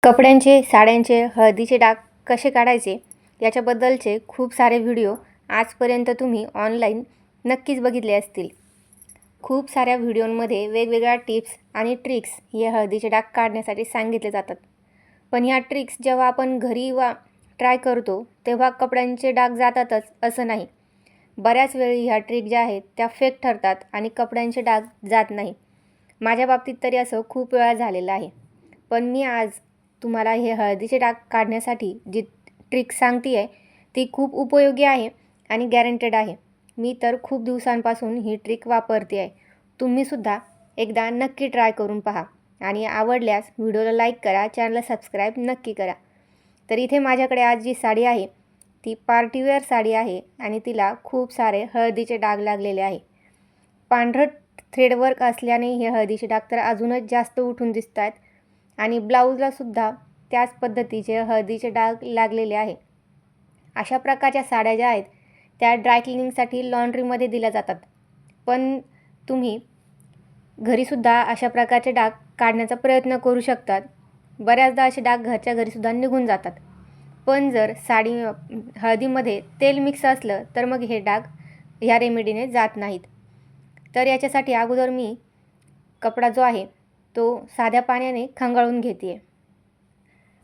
कपड्यांचे, साड्यांचे हळदीचे डाग कसे काढायचे याच्याबद्दलचे खूप सारे व्हिडिओ आजपर्यंत तुम्ही ऑनलाईन नक्कीच बघितले असतील. खूप साऱ्या व्हिडिओंमध्ये वेगवेगळ्या टिप्स आणि ट्रिक्स हे हळदीचे डाग काढण्यासाठी सांगितले जातात. पण ह्या ट्रिक्स जेव्हा आपण घरी ट्राय करतो तेव्हा कपड्यांचे डाग जातातच असं नाही. बऱ्याच वेळी ह्या ट्रिक ज्या आहेत त्या फेक ठरतात आणि कपड्यांचे डाग जात नाही. माझ्या बाबतीत तरी असं खूप वेळा झालेलं आहे. पण मी आज तुम्हाला हे हळदीचे डाग काढण्यासाठी जी ट्रिक सांगते आहे ती खूप उपयोगी आहे आणि गॅरंटेड आहे. मी तर खूप दिवसांपासून ही ट्रिक वापरते आहे. तुम्हीसुद्धा एकदा नक्की ट्राय करून पहा आणि आवडल्यास व्हिडिओला लाईक करा, चॅनलला सबस्क्राईब नक्की करा. तर इथे माझ्याकडे आज जी साडी आहे ती पार्टीवेअर साडी आहे आणि तिला खूप सारे हळदीचे डाग लागलेले आहे. पांढरट थ्रेडवर्क असल्याने हे हळदीचे डाग तर अजूनच जास्त उठून दिसत आहेत आणि ब्लाऊजलासुद्धा त्याच पद्धतीचे हळदीचे डाग लागलेले आहे. अशा प्रकारच्या साड्या ज्या आहेत त्या ड्रायक्लिनिंगसाठी लॉन्ड्रीमध्ये दिल्या जातात. पण तुम्ही घरीसुद्धा अशा प्रकारचे डाग काढण्याचा प्रयत्न करू शकतात. बऱ्याचदा असे डाग घरच्या घरीसुद्धा निघून जातात. पण जर हळदीमध्ये तेल मिक्स असलं तर मग हे डाग ह्या रेमेडीने जात नाहीत. तर याच्यासाठी अगोदर मी कपडा जो आहे तो साध्या पाण्याने खंगाळून घेते आहे.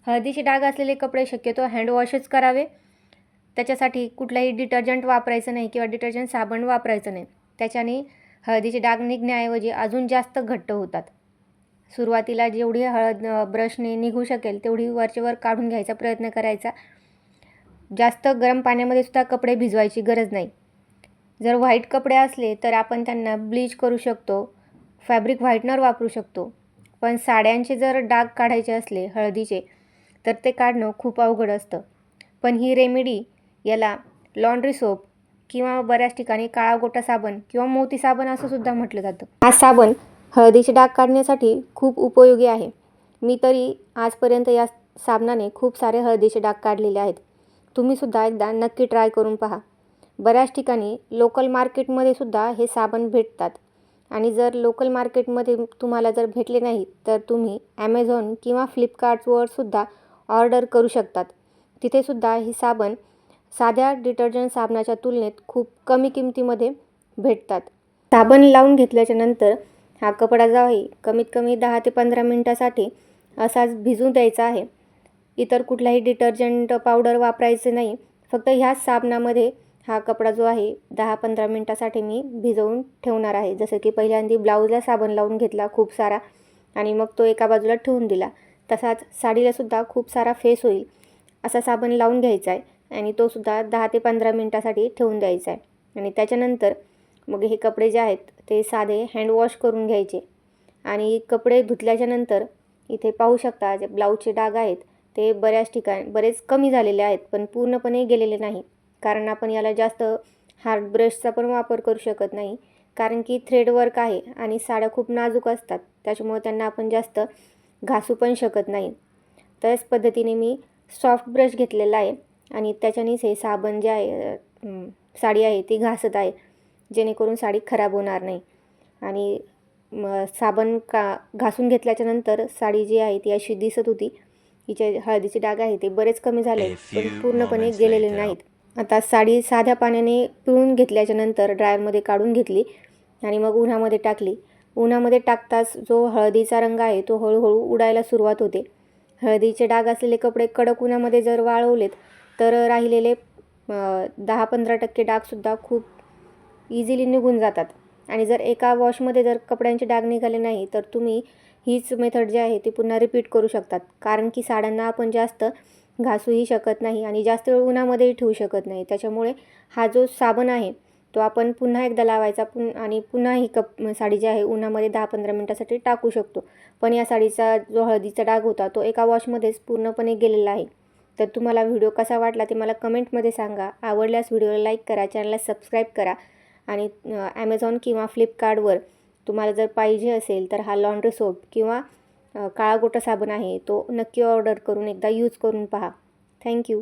हळदीचे डाग असलेले कपडे शक्यतो हँडवॉशच करावे. त्याच्यासाठी कुठलाही डिटर्जंट वापरायचं नाही किंवा डिटर्जंट साबण वापरायचं नाही. त्याच्याने हळदीचे डाग निघण्याऐवजी अजून जास्त घट्ट होतात. सुरुवातीला जेवढी हळद ब्रशने निघू शकेल तेवढी वरचेवर काढून घ्यायचा प्रयत्न करायचा. जास्त गरम पाण्यामध्ये सुद्धा कपडे भिजवायची गरज नाही. जर व्हाईट कपडे असले तर आपण त्यांना ब्लीच करू शकतो, फॅब्रिक व्हाईटनर वापरू शकतो. पण साड्यांचे जर डाग काढायचे असले हळदीचे तर ते काढणं खूप अवघड असतं. पण ही रेमेडी याला लॉन्ड्री सोप किंवा बऱ्याच ठिकाणी काळा गोटा साबण किंवा मोती साबण असं सुद्धा म्हटलं जातं. हा साबण हळदीचे डाग काढण्यासाठी खूप उपयोगी आहे. मी तरी आजपर्यंत या साबणाने खूप सारे हळदीचे डाग काढलेले आहेत. तुम्हीसुद्धा एकदा नक्की ट्राय करून पहा. बऱ्याच ठिकाणी लोकल मार्केटमध्ये सुद्धा हे साबण भेटतात आणि जर लोकल मार्केटमध्ये तुम्हाला जर भेटले नाही तर तुम्ही ॲमेझॉन किंवा फ्लिपकार्टवर सुद्धा ऑर्डर करू शकतात. तिथेसुद्धा हे साबण साध्या डिटर्जंट साबणाच्या तुलनेत खूप कमी किमतीमध्ये भेटतात. साबण लावून घेतल्याच्यानंतर हा कपडा जो आहे कमीत कमी 10 ते 15 मिनटासाठी असाच भिजू द्यायचा आहे. इतर कुठलाही डिटर्जंट पावडर वापरायचं नाही. फक्त ह्याच साबणामध्ये हा कपडा जो आहे 10-15 मिनटासाठी मी भिजवून ठेवणार आहे. जसं की पहिल्यांदा ब्लाऊजला साबण लावून घेतला खूप सारा आणि मग तो एका बाजूला ठेवून दिला. तसाच साडीलासुद्धा खूप सारा फेस होईल असा साबण लावून घ्यायचा आहे आणि तो सुद्धा 10 ते 15 मिनटासाठी ठेवून द्यायचा आहे. आणि त्याच्यानंतर मग हे कपडे जे आहेत ते साधे हँडवॉश करून घ्यायचे आणि कपडे धुतल्याच्यानंतर इथे पाहू शकता जे ब्लाऊजचे डाग आहेत ते बरेच कमी झालेले आहेत पण पूर्णपणे गेलेले नाही. कारण आपण याला जास्त हार्ड ब्रशचा पण वापर करू शकत नाही. कारण की थ्रेडवर्क आहे आणि साड्या खूप नाजूक असतात. त्याच्यामुळे त्यांना आपण जास्त घासू पण शकत नाही. त्याच पद्धतीने मी सॉफ्ट ब्रश घेतलेला आहे आणि त्याच्यानेच हे साबण जे आहे साडी आहे ती घासत आहे जेणेकरून साडी खराब होणार नाही. आणि साबण घासून घेतल्याच्यानंतर साडी जी आहे ती अशी दिसत होती. हिचे हळदीचे डाग आहे ते बरेच कमी झाले पण पूर्णपणे गेलेले नाहीत. आता साडी साध्या पाण्याने पिळून घेतल्याच्यानंतर ड्रायरमध्ये काढून घेतली आणि मग उन्हामध्ये टाकली. उन्हामध्ये टाकताच जो हळदीचा रंग आहे तो हळूहळू उडायला सुरुवात होते. हळदीचे डाग असलेले कपडे कडक उन्हामध्ये जर वाळवलेत तर राहिलेले 10-15% डागसुद्धा खूप इझिली निघून जातात. आणि जर एका वॉशमध्ये जर कपड्यांचे डाग निघाले नाही तर तुम्ही हीच मेथड जी आहे ती पुन्हा रिपीट करू शकतात. कारण की साड्यांना आपण जास्त घासूही शकत नाही आणि जास्त वेळ उन्हामध्येही ठेवू शकत नाही. त्याच्यामुळे हा जो साबण आहे तो आपण पुन्हा एकदा लावायचा आणि पुन्हा ही साडी जी आहे उन्हामध्ये 10-15 मिनटासाठी टाकू शकतो. पण या साडीचा जो हळदीचा डाग होता तो एका वॉशमध्येच पूर्णपणे गेलेला आहे. तर तुम्हाला व्हिडिओ कसा वाटला ते मला कमेंटमध्ये सांगा. आवडल्यास व्हिडिओला लाईक करा, चॅनलला सबस्क्राईब करा आणि ॲमेझॉन किंवा फ्लिपकार्टवर तुम्हाला जर पाहिजे असेल तर हा लॉन्ड्री सोप किंवा काळा गोटा साबण आहे तो नक्की ऑर्डर करून एकदा यूज करून पहा. थँक्यू.